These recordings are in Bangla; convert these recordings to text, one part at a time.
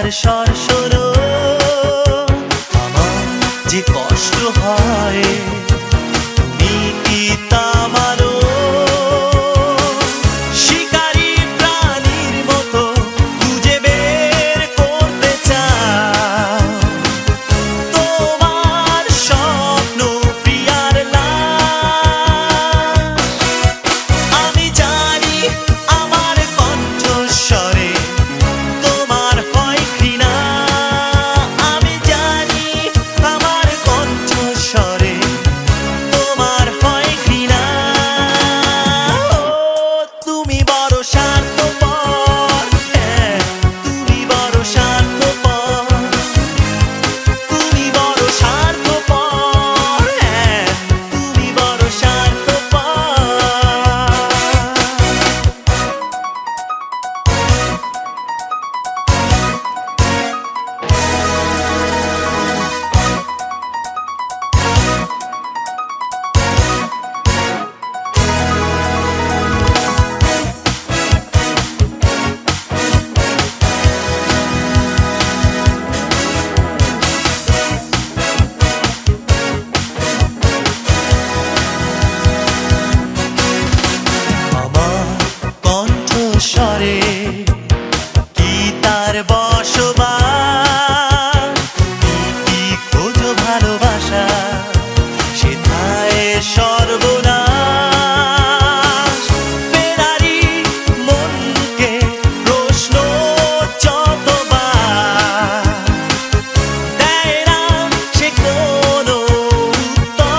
ব্যথার স্বর শোনো, আমার যে কষ্ট হয় তুমি কি তা মানো? শিকারী প্রাণীর মতো খুঁজে বের করতে চাও তোমার স্বপ্ন প্রিয়ার লাশ। আমি জানি আমার কণ্ঠস্বরে তোমার হয় ঘৃণা, আমি জানি আমার কণ্ঠস্বরে তোমার হয় ঘৃণা। ও তুমি বড় স্বার্থপর, হ্যাঁ তুমি বড় স্বার্থপর, তুমি বড় স্বার্থপর, হ্যাঁ তুমি বড় স্বরে কি তার বসবাস? তুমি কি খোঁজো ভালোবাসা সেথায় সর্বনাশ? ফেরারি মনকে প্রশ্ন যতবার দেয় না সে কোনো উত্তর।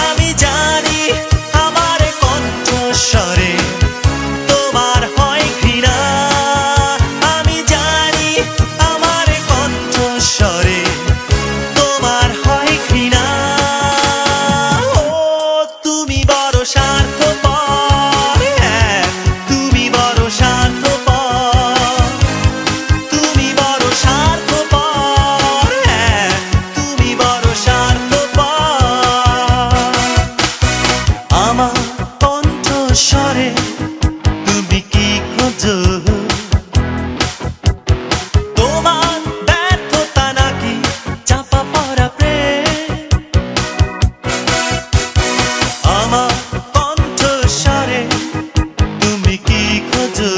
আমি জানি আমার কণ্ঠস্বরে তোমার হয় ঘৃণা, আমি জানি আমার কণ্ঠস্বরে তোমার হয় ঘৃণা। ও তুমি বড় স্বার্থপর, হ্যাঁ তুমি বড় স্বার্থপর, তুমি বড় স্বার্থপর, হ্যাঁ তুমি বড় স্বার্থপর। আমার কণ্ঠস্বরে তুমি কি খোঁজো? তোমার ব্যর্থতা নাকি চাপা পড়া প্রেম? আমার কণ্ঠস্বরে তুমি কি খোঁজো?